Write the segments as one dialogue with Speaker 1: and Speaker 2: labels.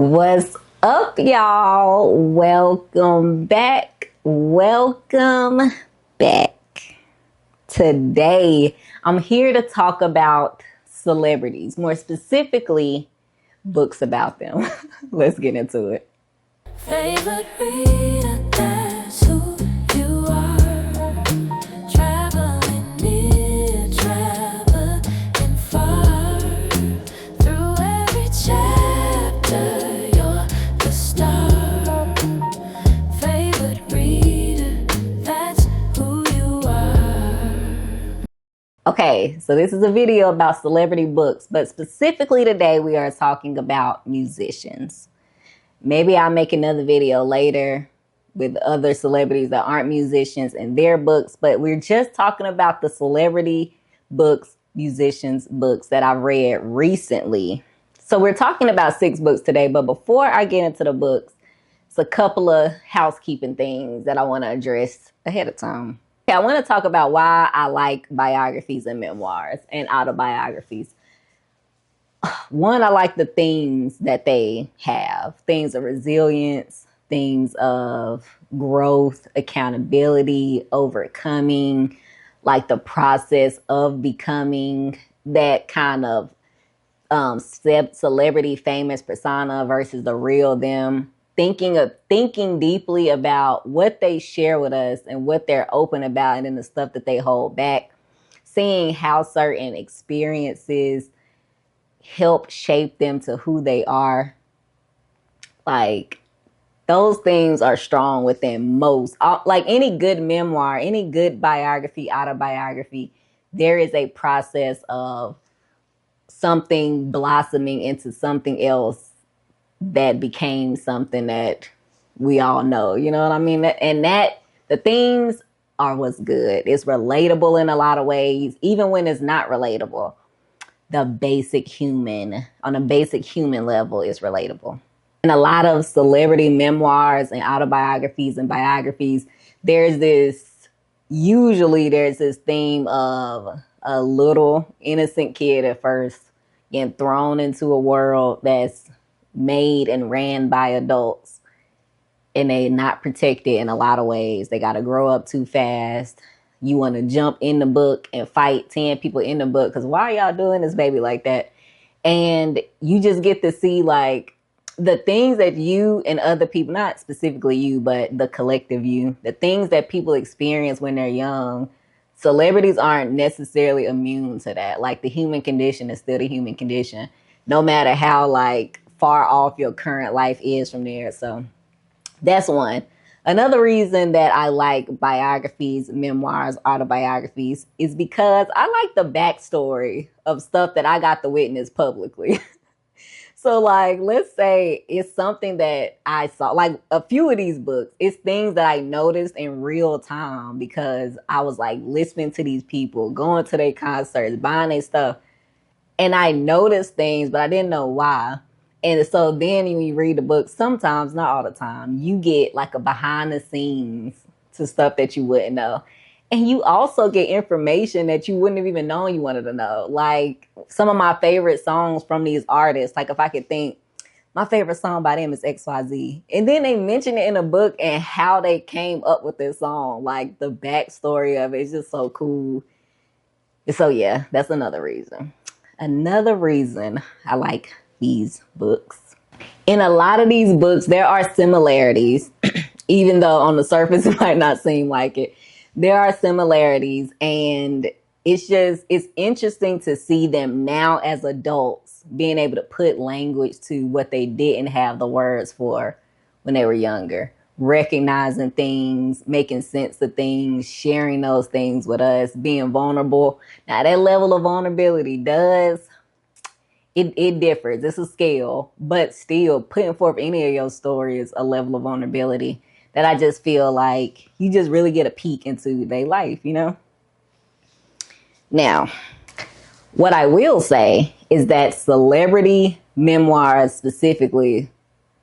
Speaker 1: What's up, y'all? Welcome back. Welcome back. Today, I'm here to talk about celebrities, more specifically, books about them. Let's get into it.
Speaker 2: Favorite reader, that's who you are. Traveling near, traveling far. Through every chapter, you're the star. Favorite reader, that's who you are.
Speaker 1: Okay, so this is a video about celebrity books, but specifically today we are talking about musicians. Maybe I'll make another video later with other celebrities that aren't musicians and their books, but we're just talking about the celebrity books, musicians books that I've read recently. So we're talking about 6 books today, but before I get into the books, it's a couple of housekeeping things that I want to address ahead of time. Okay, I want to talk about why I like biographies and memoirs and autobiographies. One, I like the themes that they have. Themes of resilience, themes of growth, accountability, overcoming, like the process of becoming that kind of celebrity famous persona versus the real them. Thinking deeply about what they share with us and what they're open about and then the stuff that they hold back. Seeing how certain experiences help shape them to who they are. Like, those things are strong within most. Like any good memoir, any good biography, autobiography, there is a process of something blossoming into something else that became something that we all know. You know what I mean? And that the themes are what's good. It's relatable in a lot of ways, even when it's not relatable. On a basic human level is relatable. In a lot of celebrity memoirs and autobiographies and biographies, usually there's this theme of a little innocent kid at first getting thrown into a world that's made and ran by adults, and they not protected in a lot of ways. They got to grow up too fast. You want to jump in the book and fight 10 people in the book because why are y'all doing this baby like that? And you just get to see like the things that you and other people, not specifically you, but the collective you, the things that people experience when they're young. Celebrities aren't necessarily immune to that. Like the human condition is still the human condition, no matter how like far off your current life is from there. So that's one. Another reason that I like biographies, memoirs, autobiographies is because I like the backstory of stuff that I got to witness publicly. So like, let's say it's something that I saw, like a few of these books, it's things that I noticed in real time because I was like listening to these people, going to their concerts, buying their stuff. And I noticed things, but I didn't know why. And so then when you read the book, sometimes, not all the time, you get like a behind the scenes to stuff that you wouldn't know. And you also get information that you wouldn't have even known you wanted to know. Like some of my favorite songs from these artists, like if I could think, my favorite song by them is XYZ. And then they mention it in a book and how they came up with this song. Like the backstory of it is just so cool. So yeah, that's another reason. Another reason I like these books. In a lot of these books, there are similarities, even though on the surface it might not seem like it. There are similarities, and it's interesting to see them now as adults being able to put language to what they didn't have the words for when they were younger. Recognizing things, making sense of things, sharing those things with us, being vulnerable. Now that level of vulnerability it differs. It's a scale, but still putting forth any of your stories is a level of vulnerability that I just feel like you just really get a peek into their life, you know? Now, what I will say is that celebrity memoirs specifically,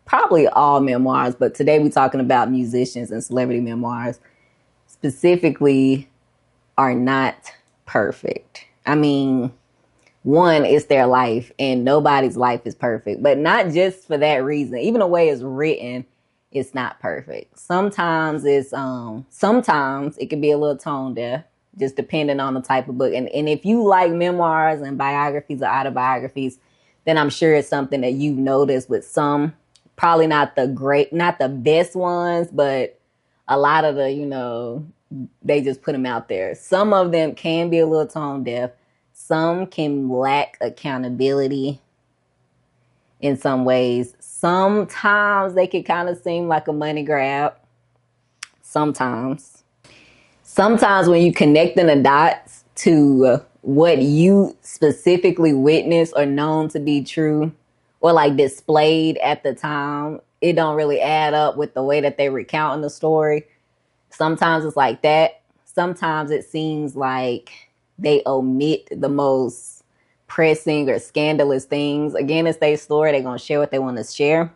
Speaker 1: probably all memoirs, but today we're talking about musicians and celebrity memoirs specifically, are not perfect. I mean, one, it's their life, and nobody's life is perfect. But not just for that reason. Even the way it's written, it's not perfect. Sometimes sometimes it can be a little tone deaf, just depending on the type of book. And if you like memoirs and biographies or autobiographies, then I'm sure it's something that you've noticed with some. Probably not the best ones, but a lot of they just put them out there. Some of them can be a little tone deaf. Some can lack accountability in some ways. Sometimes they can kind of seem like a money grab. Sometimes when you connecting the dots to what you specifically witnessed or known to be true or like displayed at the time, it don't really add up with the way that they recounting the story. Sometimes it's like that. Sometimes it seems like they omit the most pressing or scandalous things. Again, it's their story. They're going to share what they want to share.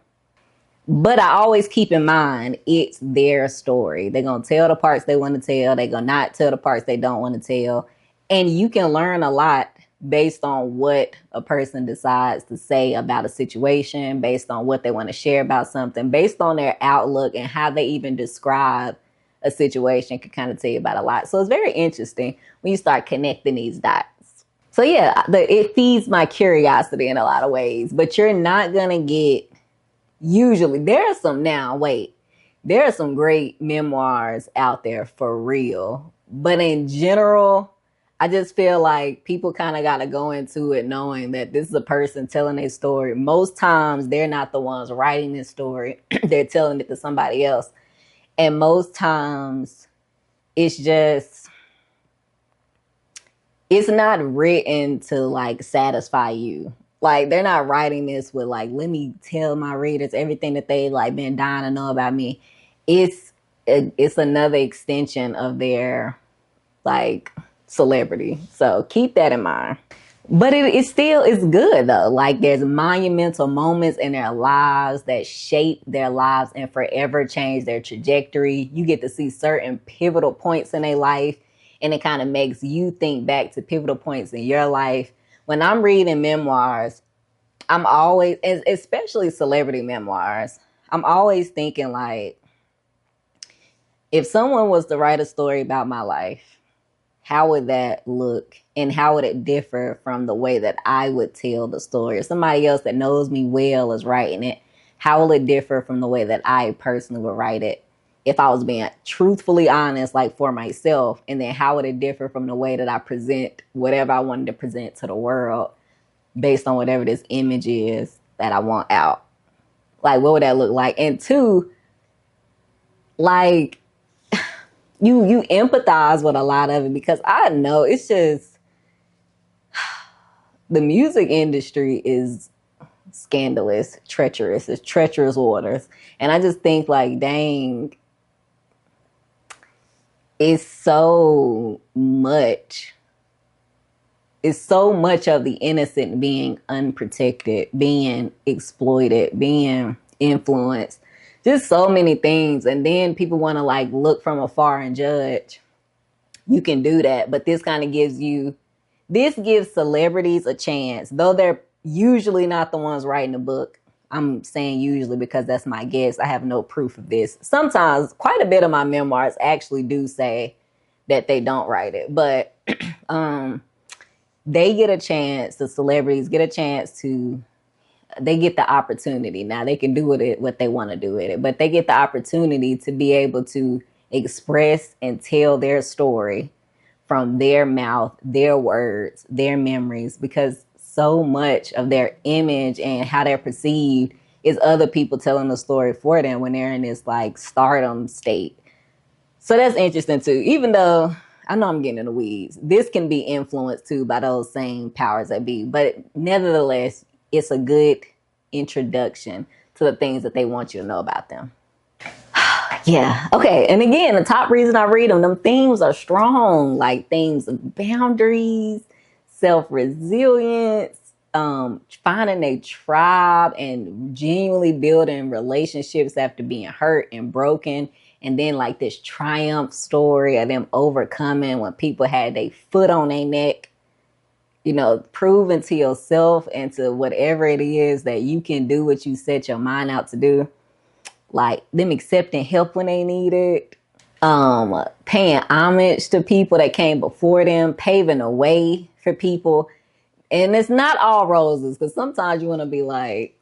Speaker 1: But I always keep in mind, it's their story. They're going to tell the parts they want to tell. They're going to not tell the parts they don't want to tell. And you can learn a lot based on what a person decides to say about a situation, based on what they want to share about something, based on their outlook and how they even describe a situation can kind of tell you about a lot. So it's very interesting when you start connecting these dots. So yeah, it feeds my curiosity in a lot of ways, but you're not going to get, usually, there are some great memoirs out there for real. But in general, I just feel like people kind of got to go into it knowing that this is a person telling their story. Most times, they're not the ones writing this story. They're telling it to somebody else. And most times, it's not written to like satisfy you. Like, they're not writing this with like, let me tell my readers everything that they like been dying to know about me. It's another extension of their like celebrity. So keep that in mind. But it's good though. Like, there's monumental moments in their lives that shape their lives and forever change their trajectory. You get to see certain pivotal points in their life, and it kind of makes you think back to pivotal points in your life. When I'm reading memoirs, I'm always, especially celebrity memoirs, I'm always thinking like, if someone was to write a story about my life, how would that look? And how would it differ from the way that I would tell the story? If somebody else that knows me well is writing it, how will it differ from the way that I personally would write it? If I was being truthfully honest, like for myself, and then how would it differ from the way that I present whatever I wanted to present to the world based on whatever this image is that I want out? Like, what would that look like? And two, like, you empathize with a lot of it, because I know it's just, the music industry is scandalous, treacherous. It's treacherous waters. And I just think like, dang, it's so much of the innocent being unprotected, being exploited, being influenced, just so many things. And then people want to like look from afar and judge. You can do that, but this gives celebrities a chance, though they're usually not the ones writing the book. I'm saying usually because that's my guess. I have no proof of this. Sometimes quite a bit of my memoirs actually do say that they don't write it, but they get a chance, the celebrities get a chance to, they get the opportunity. Now they can do with it what they want to do with it, but they get the opportunity to be able to express and tell their story from their mouth, their words, their memories, because so much of their image and how they're perceived is other people telling the story for them when they're in this like stardom state. So that's interesting too. Even though I know I'm getting in the weeds, this can be influenced too by those same powers that be. But nevertheless, it's a good introduction to the things that they want you to know about them. Yeah. Okay. And again, the top reason I read them themes are strong, like themes of boundaries, self-resilience, finding a tribe and genuinely building relationships after being hurt and broken. And then like this triumph story of them overcoming when people had their foot on their neck. proving to yourself and to whatever it is that you can do what you set your mind out to do. Like them accepting help when they need it, paying homage to people that came before them, paving the way for people. And it's not all roses, because sometimes you want to be like,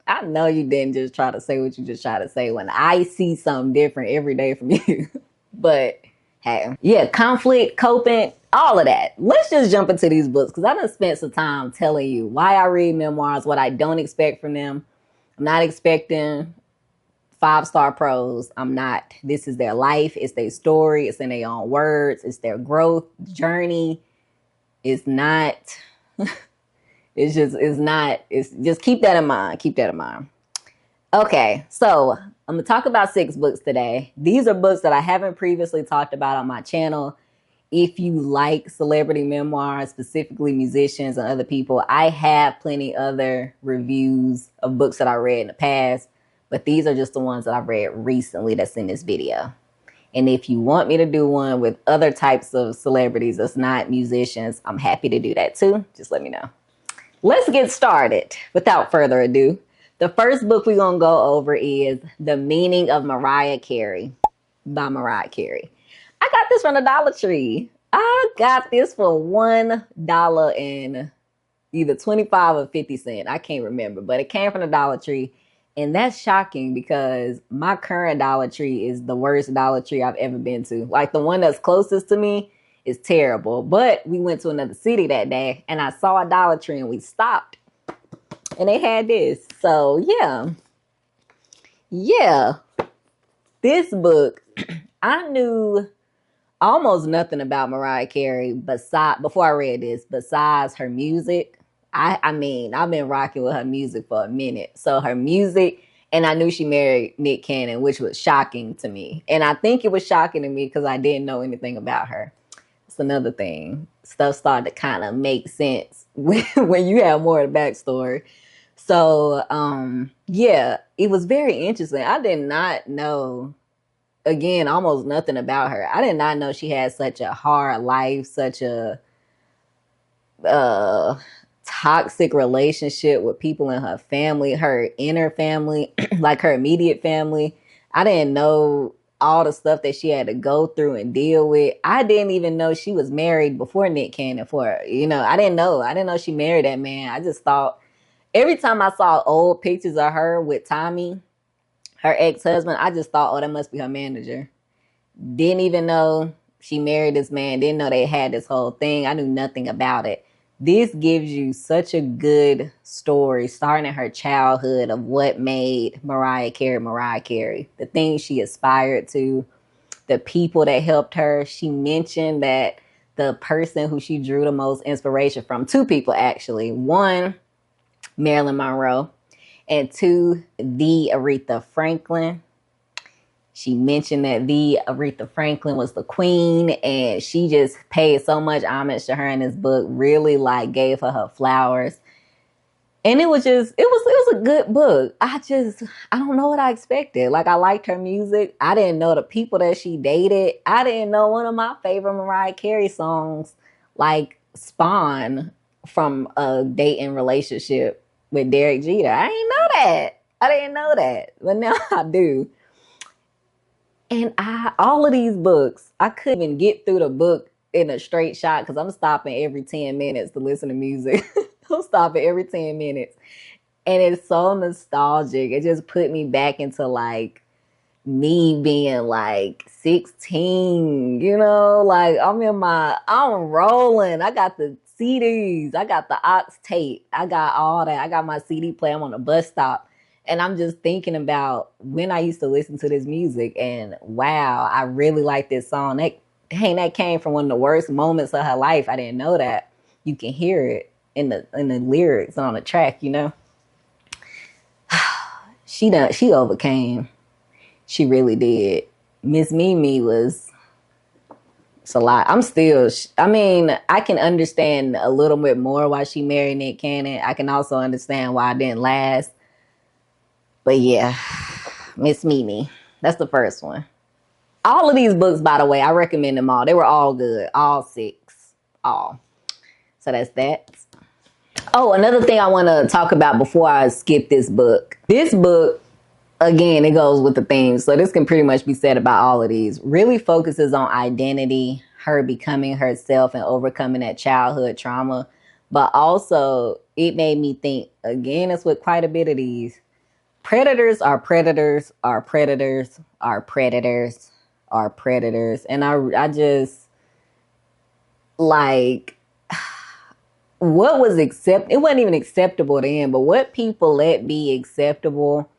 Speaker 1: I know you didn't just try to say what you just try to say when I see something different every day from you. But hey, yeah, conflict, coping, all of that. Let's just jump into these books, because I done spent some time telling you why I read memoirs, what I don't expect from them. I'm not expecting 5-star prose. I'm not. This is their life. It's their story. It's in their own words. It's their growth journey. It's not. It's just keep that in mind. Keep that in mind. Okay, so I'm going to talk about 6 books today. These are books that I haven't previously talked about on my channel. If you like celebrity memoirs, specifically musicians and other people, I have plenty other reviews of books that I read in the past, but these are just the ones that I've read recently that's in this video. And if you want me to do one with other types of celebrities that's not musicians, I'm happy to do that too. Just let me know. Let's get started. Without further ado, the first book we're going to go over is The Meaning of Mariah Carey by Mariah Carey. I got this from the Dollar Tree. I got this for $1 and either 25 or 50 cents. I can't remember, but it came from the Dollar Tree. And that's shocking because my current Dollar Tree is the worst Dollar Tree I've ever been to. Like the one that's closest to me is terrible. But we went to another city that day and I saw a Dollar Tree and we stopped. And they had this. So yeah. This book, I knew almost nothing about Mariah Carey before I read this, besides her music. I mean, I've been rocking with her music for a minute. So her music, and I knew she married Nick Cannon, which was shocking to me. And I think it was shocking to me because I didn't know anything about her. It's another thing. Stuff started to kind of make sense when you have more of the backstory. So, yeah, it was very interesting. I did not know, again, almost nothing about her. I did not know she had such a hard life, such a toxic relationship with people in her family, her inner family, like her immediate family. I didn't know all the stuff that she had to go through and deal with. I didn't even know she was married before Nick Cannon. I didn't know she married that man. I just thought every time I saw old pictures of her with Tommy, her ex-husband, I just thought, oh, that must be her manager. Didn't even know she married this man. Didn't know they had this whole thing. I knew nothing about it. This gives you such a good story, starting in her childhood, of what made Mariah Carey, the things she aspired to, the people that helped her. She mentioned that the person who she drew the most inspiration from, 2 people actually. 1, Marilyn Monroe, and 2, the Aretha Franklin. She mentioned that the Aretha Franklin was the queen, and she just paid so much homage to her in this book, really gave her flowers. And it was a good book. I don't know what I expected. I liked her music. I didn't know the people that she dated. I didn't know one of my favorite Mariah Carey songs, Spawn, from a dating relationship with Derek Jeter. I didn't know that. But now I do. And all of these books, I couldn't even get through the book in a straight shot because I'm stopping every 10 minutes to listen to music. I'm stopping every 10 minutes. And it's so nostalgic. It just put me back into me being 16, I'm rolling. I got the CDs. I got the aux tape. I got all that. I got my CD player. I'm on a bus stop. And I'm just thinking about when I used to listen to this music, and wow, I really like this song. That came from one of the worst moments of her life. I didn't know that. You can hear it in the lyrics on the track, She overcame. She really did. Miss Mimi it's a lot. I can understand a little bit more why she married Nick Cannon. I can also understand why it didn't last. But yeah, Miss Mimi. That's the first one. All of these books, by the way, I recommend them all. They were all good. All 6. All. So that's that. Oh, another thing I want to talk about before I skip this book. This book, again, it goes with the theme. So this can pretty much be said about all of these. Really focuses on identity, her becoming herself and overcoming that childhood trauma. But also, it made me think, again, it's with quite a bit of these. Predators are predators, are predators, are predators, are predators. And I just, like, what was it wasn't even acceptable then, but what people let be acceptable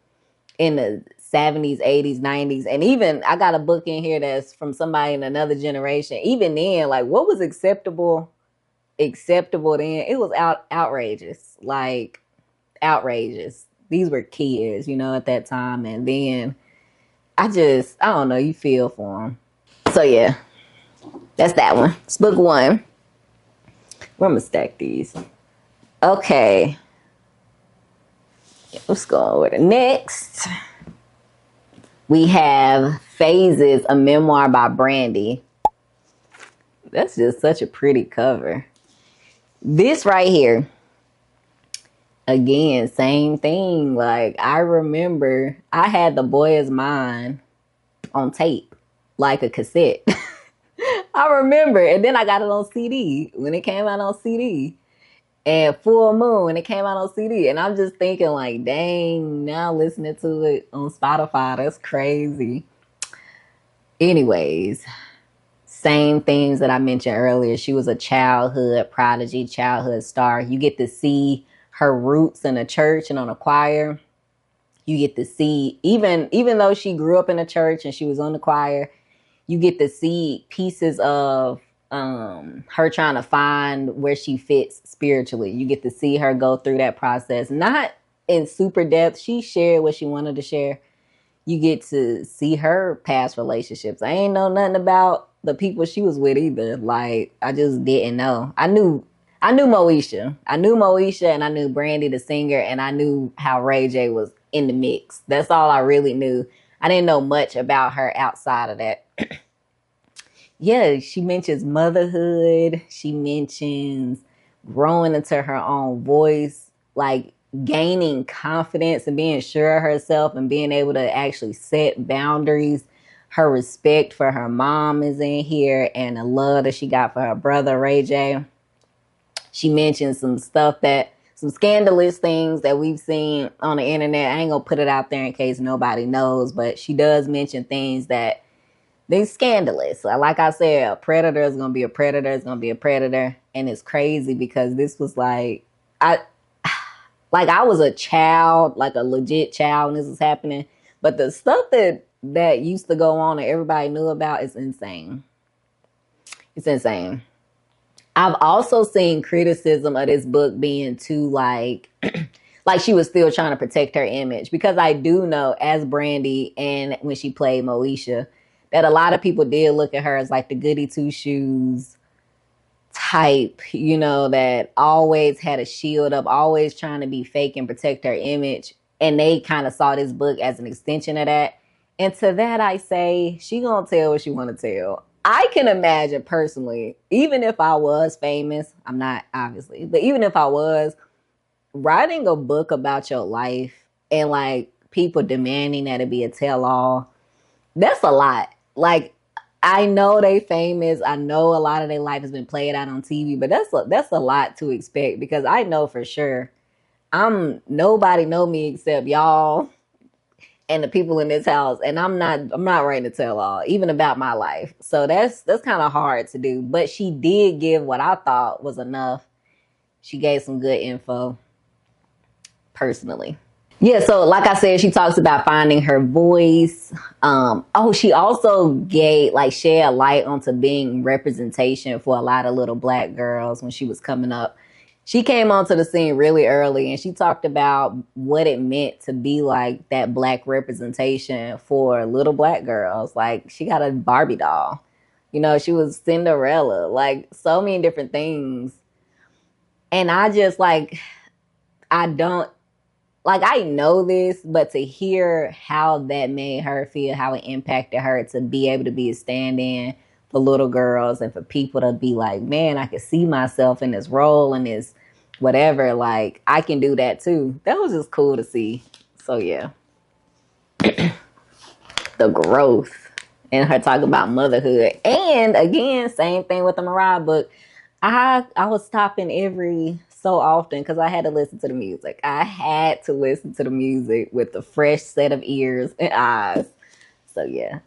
Speaker 1: in the 70s, 80s, 90s, and even I got a book in here that's from somebody in another generation. Even then, like, what was acceptable then? It was outrageous. Like, outrageous. These were kids, at that time. And then I don't know, you feel for them. So yeah, that's that one. It's book one. Where I'm gonna stack these. Okay. Let's go with it. Next, we have Phases, a memoir by Brandy. That's just such a pretty cover. This right here, again, same thing. Like, I remember I had The Boy Is Mine on tape, like a cassette. I remember. And then I got it on CD when it came out on CD. And Full Moon when it came out on CD. And I'm just thinking, like, dang, now listening to it on Spotify, that's crazy. Anyways, same things that I mentioned earlier. She was a childhood prodigy, childhood star. You get to see her roots in a church and on a choir. You get to see, even though she grew up in a church and she was on the choir, you get to see pieces of her trying to find where she fits spiritually. You get to see her go through that process, not in super depth. She shared what she wanted to share. You get to see her past relationships. I ain't know nothing about the people she was with either. Like, I just didn't know. I knew Moesha. I knew Moesha, and I knew Brandy the singer, and I knew how Ray J was in the mix. That's all I really knew. I didn't know much about her outside of that. Yeah, she mentions motherhood. She mentions growing into her own voice, like gaining confidence and being sure of herself and being able to actually set boundaries. Her respect for her mom is in here, and the love that she got for her brother, Ray J. She mentions some scandalous things that we've seen on the internet. I ain't gonna put it out there in case nobody knows, but she does mention things that they're scandalous. Like I said, a predator is going to be a predator. It's going to be a predator. And it's crazy because this was I was a child, like a legit child when this was happening. But the stuff that used to go on and everybody knew about is insane. It's insane. I've also seen criticism of this book being too like she was still trying to protect her image, because I do know, as Brandy and when she played Moesha, that a lot of people did look at her as like the goody two shoes type, that always had a shield up, always trying to be fake and protect her image. And they kind of saw this book as an extension of that. And to that I say, she gonna tell what she want to tell. I can imagine personally, even if I was famous, I'm not obviously, but even if I was, writing a book about your life and like people demanding that it be a tell-all, that's a lot. Like, I know they famous. I know a lot of their life has been played out on TV, but that's a lot to expect, because I know for sure nobody know me except y'all and the people in this house, and I'm not writing to tell all, even about my life. So that's kind of hard to do. But she did give what I thought was enough. She gave some good info, personally. Yeah, so like I said, she talks about finding her voice. She also shed a light onto being representation for a lot of little Black girls when she was coming up. She came onto the scene really early, and she talked about what it meant to be like that Black representation for little Black girls. Like, she got a Barbie doll. She was Cinderella, like so many different things. And I just I don't, I know this, but to hear how that made her feel, how it impacted her to be able to be a stand-in for little girls and for people to be like, man, I can see myself in this role and this whatever. Like, I can do that too. That was just cool to see. So yeah, the growth and her talk about motherhood. And again, same thing with the Mariah book. I was stopping every so often because I had to listen to the music. I had to listen to the music with a fresh set of ears and eyes. So yeah,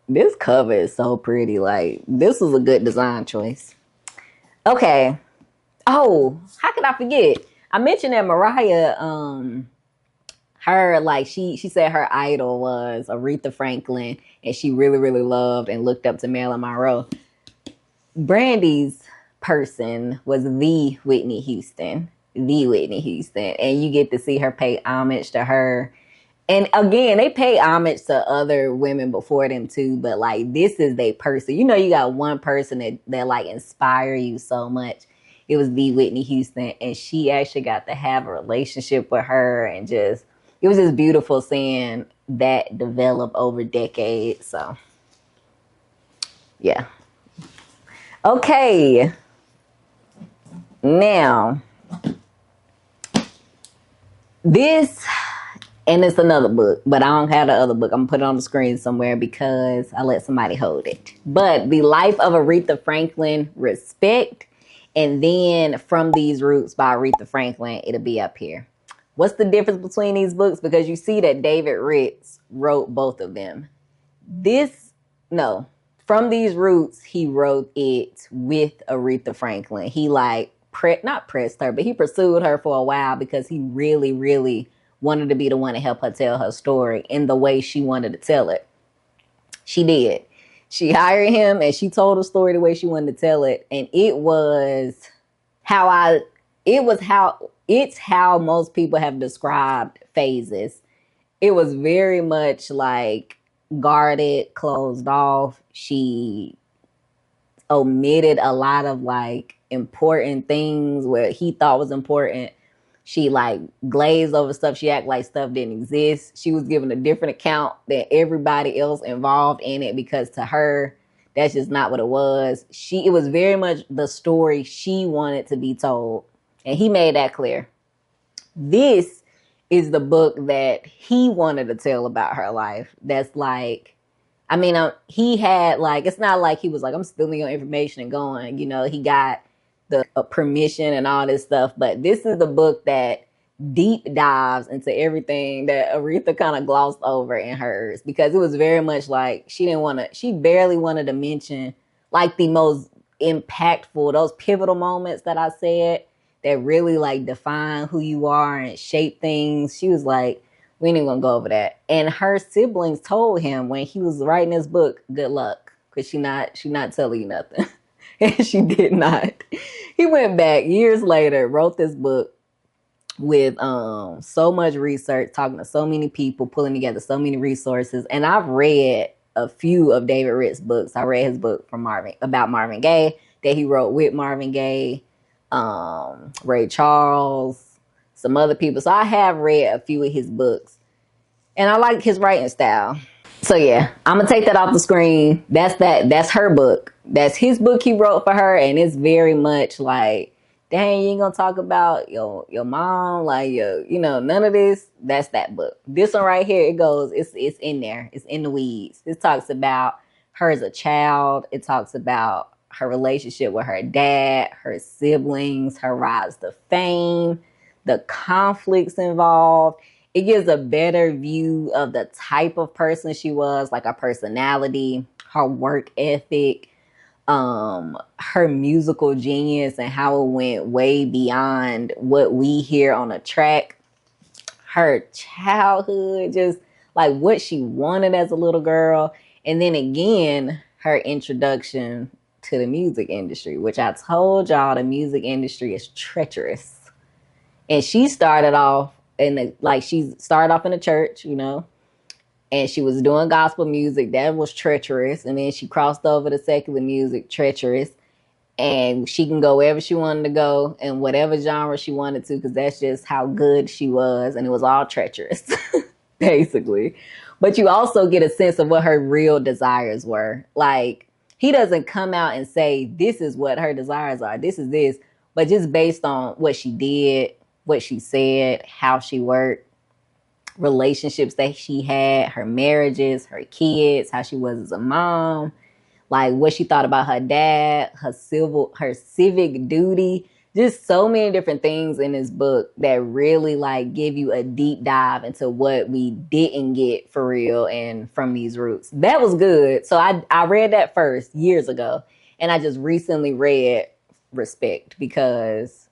Speaker 1: this cover is so pretty. Like, this was a good design choice. Okay. Oh, how could I forget? I mentioned that Mariah, her like she said her idol was Aretha Franklin, and she really really loved and looked up to Marilyn Monroe. Brandy's person was the Whitney Houston, and you get to see her pay homage to her. And again, they pay homage to other women before them too, but like, this is their person. You know, you got one person that like inspire you so much. It was the Whitney Houston, and she actually got to have a relationship with her, and just, it was just beautiful seeing that develop over decades. So yeah. Okay. Now, this, and it's another book, but I don't have the other book. I'm going to put it on the screen somewhere because I let somebody hold it. But The Life of Aretha Franklin, Respect, and then From These Roots by Aretha Franklin, it'll be up here. What's the difference between these books? Because you see that David Ritz wrote both of them. From These Roots, he wrote it with Aretha Franklin. He like, not pressed her, but he pursued her for a while because he really, really wanted to be the one to help her tell her story in the way she wanted to tell it. She did. She hired him and she told the story the way she wanted to tell it. And it's how most people have described phases. It was very much like guarded, closed off. She omitted a lot of like important things where he thought was important. She like glazed over stuff. She acted like stuff didn't exist. She was given a different account than everybody else involved in it because to her, that's just not what it was. It was very much the story she wanted to be told. And he made that clear. This is the book that he wanted to tell about her life. That's like, he had like, it's not like he was like, I'm stealing your information and going, he got the permission and all this stuff. But this is the book that deep dives into everything that Aretha kind of glossed over in hers, because it was very much like she barely wanted to mention like the most impactful, those pivotal moments that I said that really like define who you are and shape things. She was like, we ain't even gonna go over that. And her siblings told him when he was writing this book, good luck, because she not telling you nothing. And she did not. He went back years later, wrote this book with so much research, talking to so many people, pulling together so many resources. And I've read a few of David Ritz's books. I read his book about Marvin Gaye that he wrote with Marvin Gaye, Ray Charles, some other people. So I have read a few of his books, and I like his writing style. So yeah, I'm gonna take that off the screen. That's her book. That's his book he wrote for her, and it's very much like, dang, you ain't gonna talk about your mom, like none of this. That's that book. This one right here, it's in there. It's in the weeds. It talks about her as a child. It talks about her relationship with her dad, her siblings, her rise to fame, the conflicts involved. It gives a better view of the type of person she was, like her personality, her work ethic, her musical genius, and how it went way beyond what we hear on a track. Her childhood, just like what she wanted as a little girl. And then again, her introduction to the music industry, which I told y'all the music industry is treacherous. And she started off in the church, and she was doing gospel music. That was treacherous. And then she crossed over to secular music, treacherous. And she can go wherever she wanted to go and whatever genre she wanted to, because that's just how good she was. And it was all treacherous, basically. But you also get a sense of what her real desires were. Like, he doesn't come out and say, this is what her desires are. This is this. But just based on what she did, what she said, how she worked, relationships that she had, her marriages, her kids, how she was as a mom, like what she thought about her dad, her civic duty, just so many different things in this book that really like give you a deep dive into what we didn't get for real and from these roots. That was good. So I read that first years ago, and I just recently read Respect because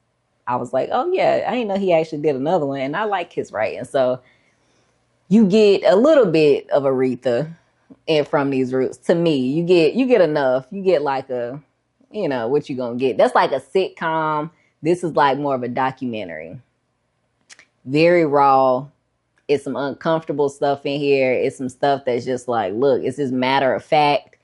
Speaker 1: I was like, oh yeah, I didn't know he actually did another one, and I like his writing. So you get a little bit of Aretha and from these roots. To me, you get enough. You get like a, what you gonna get. That's like a sitcom. This is like more of a documentary. Very raw. It's some uncomfortable stuff in here. It's some stuff that's just like, look, it's just matter of fact.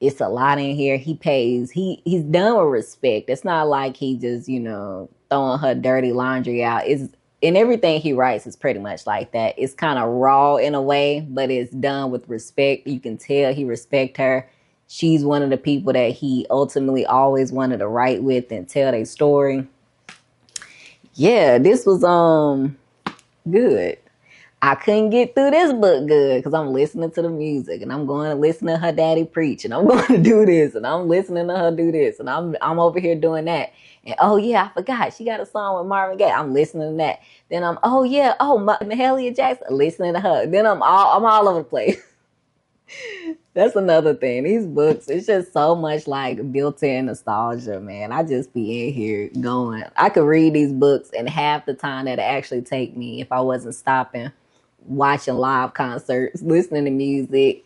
Speaker 1: It's a lot in here. He pays. He's done with respect. It's not like he just, throwing her dirty laundry out. It's and everything he writes is pretty much like that. It's kind of raw in a way, but it's done with respect. You can tell he respects her. She's one of the people that he ultimately always wanted to write with and tell their story. Yeah, this was good. I couldn't get through this book good because I'm listening to the music and I'm going to listen to her daddy preach and I'm going to do this and I'm listening to her do this and I'm over here doing that. And oh yeah, I forgot she got a song with Marvin Gaye. I'm listening to that. Then I'm Mahalia Jackson, listening to her. Then I'm all over the place. That's another thing. These books, it's just so much like built-in nostalgia, man. I just be in here going. I could read these books in half the time that it actually take me if I wasn't stopping, watching live concerts, listening to music,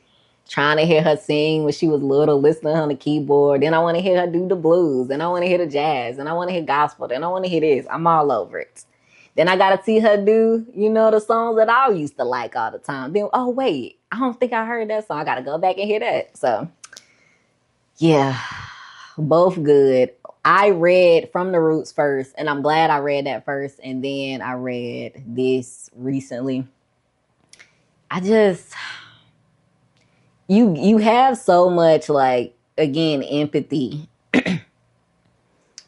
Speaker 1: trying to hear her sing when she was little, listening on the keyboard. Then I want to hear her do the blues. Then I want to hear the jazz. And I want to hear gospel. Then I want to hear this. I'm all over it. Then I got to see her do, the songs that I used to like all the time. Then, oh, wait, I don't think I heard that song. I got to go back and hear that. So, yeah, both good. I read From the Roots first, and I'm glad I read that first. And then I read this recently. I just, you have so much, like, again, empathy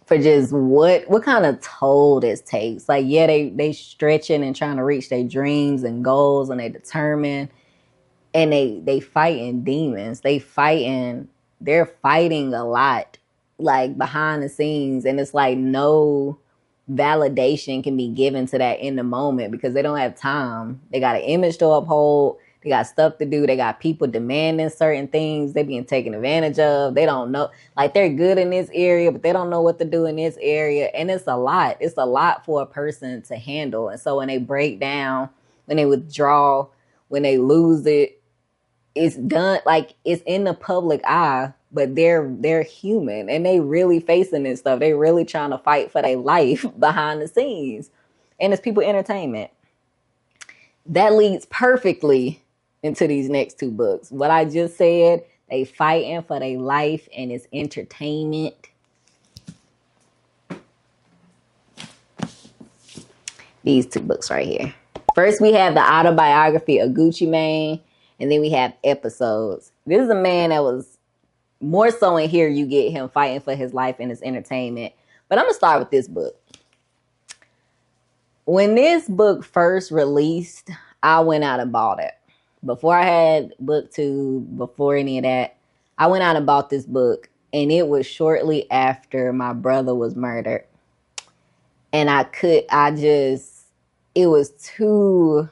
Speaker 1: for just what kind of toll this takes. Like, yeah, they stretching and trying to reach their dreams and goals, and they determined, and they fighting demons. They're fighting a lot, like behind the scenes, and it's like no validation can be given to that in the moment because they don't have time. They got an image to uphold. They got stuff to do. They got people demanding certain things. They being taken advantage of. They don't know. Like, they're good in this area, but they don't know what to do in this area. And it's a lot. It's a lot for a person to handle. And so when they break down, when they withdraw, when they lose it, it's done. Like, it's in the public eye, but they're human. And they really facing this stuff. They really trying to fight for their life behind the scenes. And it's people entertainment. That leads perfectly into these next two books. What I just said, they fighting for their life and it's entertainment. These two books right here. First, we have the Autobiography of Gucci Mane, and then we have Episodes. This is a man that was more so in here. You get him fighting for his life and his entertainment. But I'm going to start with this book. When this book first released, I went out and bought it. Before I had book two, before any of that, I went out and bought this book. And it was shortly after my brother was murdered. And it was too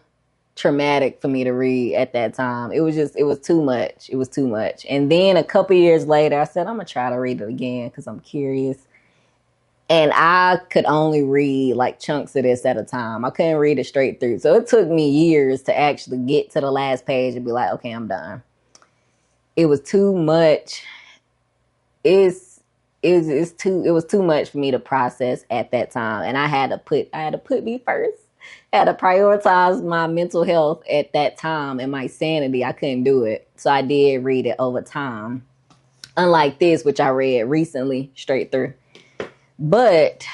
Speaker 1: traumatic for me to read at that time. It was too much. It was too much. And then a couple years later, I said, I'm going to try to read it again because I'm curious. And I could only read like chunks of this at a time. I couldn't read it straight through. So it took me years to actually get to the last page and be like, okay, I'm done. It was too much. It was too much for me to process at that time. And I had to put me first. I had to prioritize my mental health at that time and my sanity. I couldn't do it. So I did read it over time. Unlike this, which I read recently straight through. But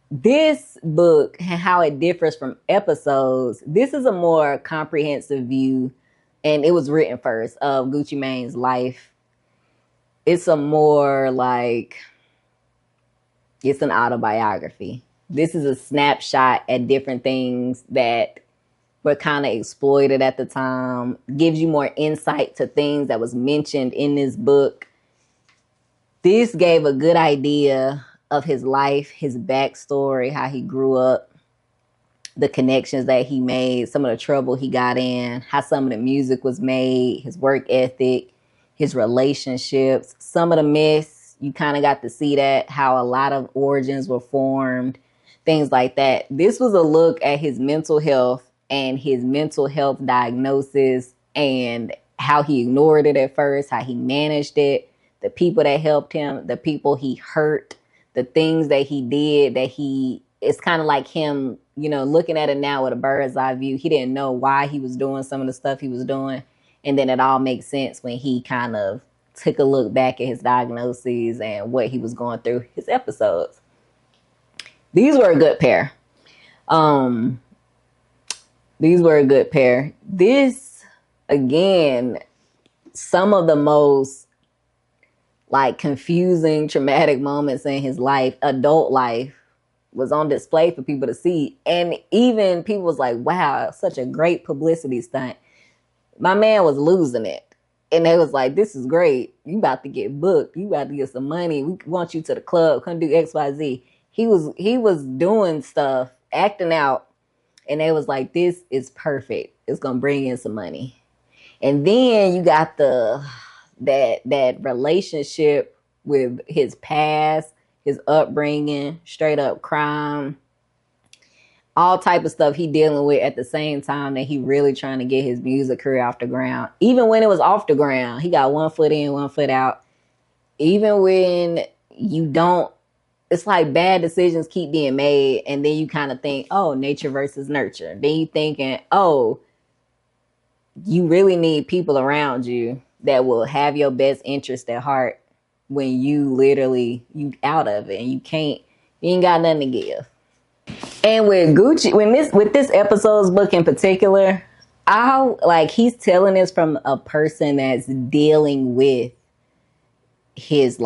Speaker 1: this book and how it differs from Episodes, this is a more comprehensive view, and it was written first, of Gucci Mane's life. it's a more like, it's an autobiography. This is a snapshot at different things that were kind of exploited at the time, gives you more insight to things that was mentioned in this book. This gave a good idea of his life, his backstory, how he grew up, the connections that he made, some of the trouble he got in, how some of the music was made, his work ethic, his relationships, some of the myths. You kind of got to see that, how a lot of origins were formed, things like that. This was a look at his mental health and his mental health diagnosis and how he ignored it at first, how he managed it, the people that helped him, the people he hurt, the things that he did that it's kind of like him, looking at it now with a bird's eye view. He didn't know why he was doing some of the stuff he was doing. And then it all makes sense when he kind of took a look back at his diagnoses and what he was going through, his episodes. These were a good pair. This, again, some of the most like confusing, traumatic moments in his life, adult life, was on display for people to see. And even people was like, wow, such a great publicity stunt. My man was losing it. And they was like, this is great. You about to get booked. You about to get some money. We want you to the club. Come do XYZ. He was doing stuff, acting out. And they was like, this is perfect. It's going to bring in some money. And then you got that relationship with his past, his upbringing, straight up crime, all type of stuff he dealing with at the same time that he really trying to get his music career off the ground. Even when it was off the ground, he got one foot in, one foot out. Even when you don't, it's like bad decisions keep being made, and then you kind of think, oh, nature versus nurture. Then you thinking, oh, you really need people around you that will have your best interest at heart when you out of it and you ain't got nothing to give. And with Gucci, with this episode's book in particular, he's telling this from a person that's dealing with his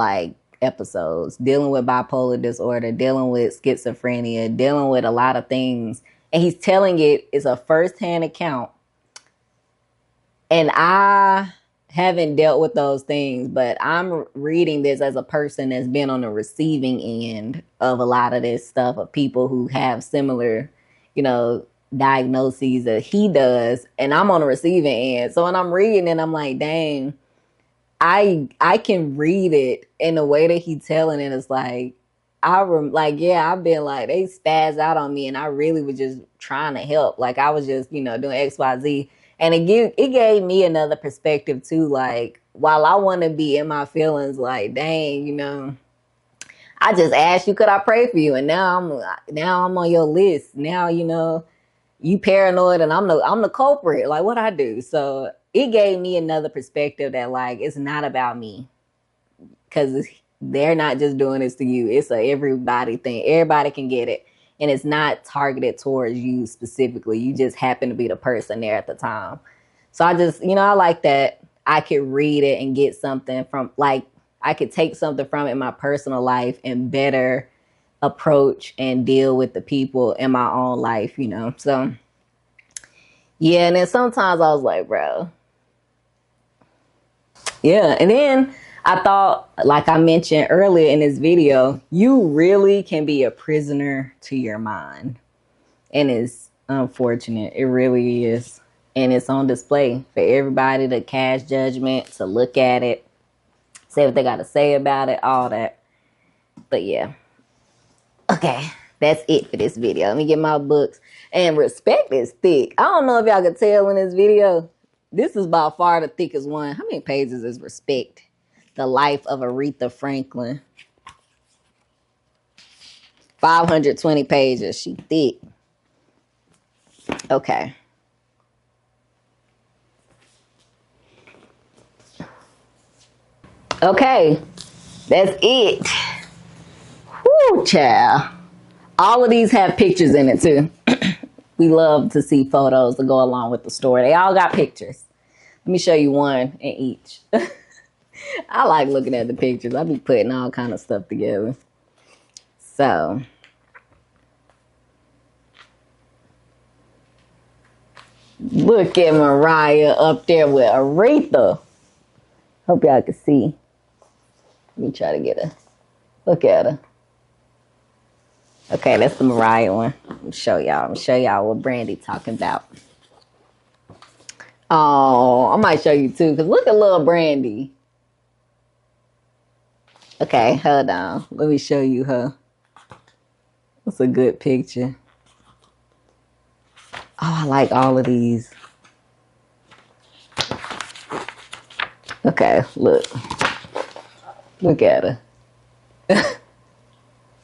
Speaker 1: episodes, dealing with bipolar disorder, dealing with schizophrenia, dealing with a lot of things. And he's telling it is a firsthand account. And I haven't dealt with those things, but I'm reading this as a person that's been on the receiving end of a lot of this stuff, of people who have similar, diagnoses that he does. And I'm on the receiving end. So when I'm reading it, I'm like, dang, I can read it in the way that he's telling it. It's like, I've been like, they spazzed out on me and I really was just trying to help. Like I was just, doing XYZ. And it gave me another perspective too. Like, while I want to be in my feelings, like, dang, I just asked you, could I pray for you? And now I'm on your list. Now, you paranoid and I'm the culprit. Like, what I do? So it gave me another perspective that it's not about me, because they're not just doing this to you. It's a everybody thing. Everybody can get it. And it's not targeted towards you specifically. You just happen to be the person there at the time. So I just, I like that I could read it and get something from, I could take something from it in my personal life and better approach and deal with the people in my own life, So, yeah, and then sometimes I was like, bro. Yeah, and then I thought, like I mentioned earlier in this video, you really can be a prisoner to your mind. And it's unfortunate. It really is. And it's on display for everybody to cast judgment, to look at it, say what they got to say about it, all that. But yeah. Okay, that's it for this video. Let me get my books. And Respect is thick. I don't know if y'all can tell in this video. This is by far the thickest one. How many pages is Respect? The Life of Aretha Franklin. 520 pages. She thick. Okay. Okay. That's it. Whoo, child. All of these have pictures in it too. We love to see photos to go along with the story. They all got pictures. Let me show you one in each. I like looking at the pictures. I be putting all kind of stuff together. So, look at Mariah up there with Aretha. Hope y'all can see. Let me try to get her. Look at her. Okay, that's the Mariah one. I'm show y'all what Brandy talking about. Oh, I might show you too, because look at little Brandy. Okay, hold on. Let me show you her. That's a good picture. Oh, I like all of these. Okay, look. Look at her.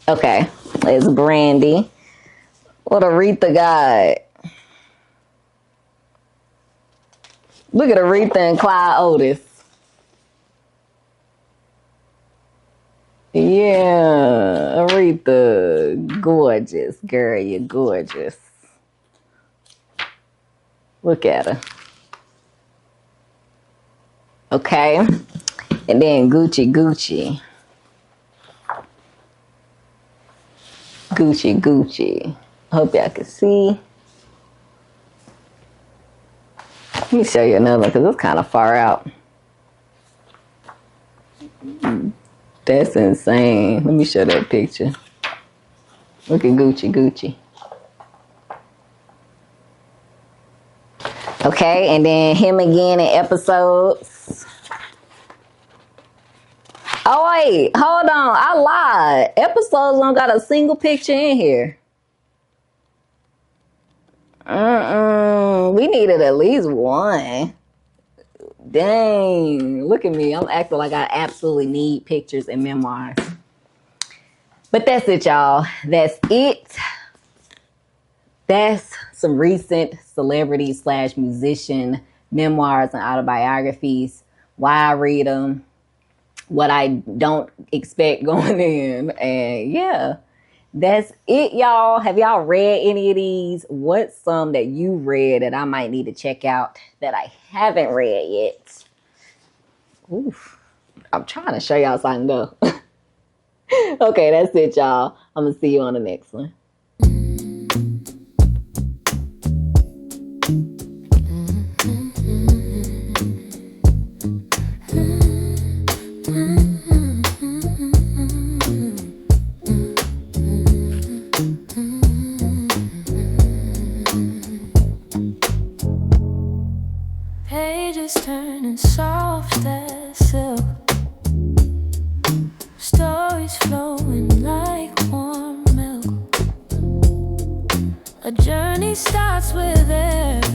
Speaker 1: Okay, it's Brandy. What Aretha got? Look at Aretha and Clyde Otis. Yeah, Aretha. Gorgeous. Girl, you're gorgeous. Look at her. Okay. And then Gucci. Hope y'all can see. Let me show you another one because it's kind of far out. That's insane. Let me show that picture. Look at Gucci. Okay, and then him again in episodes. Oh, wait. Hold on. I lied. Episodes don't got a single picture in here. We needed at least one. Dang. Look at me. I'm acting like I absolutely need pictures and memoirs. But that's it, y'all. That's it. That's some recent celebrity / musician memoirs and autobiographies. Why I read them. What I don't expect going in. And yeah, that's it, y'all. Have y'all read any of these? What's some that you read that I might need to check out that I haven't read yet? Oof. I'm trying to show y'all something though. Okay, that's it, y'all. I'm going to see you on the next one.
Speaker 2: Pages turning soft as silk, stories flowing like warm milk. A journey starts with every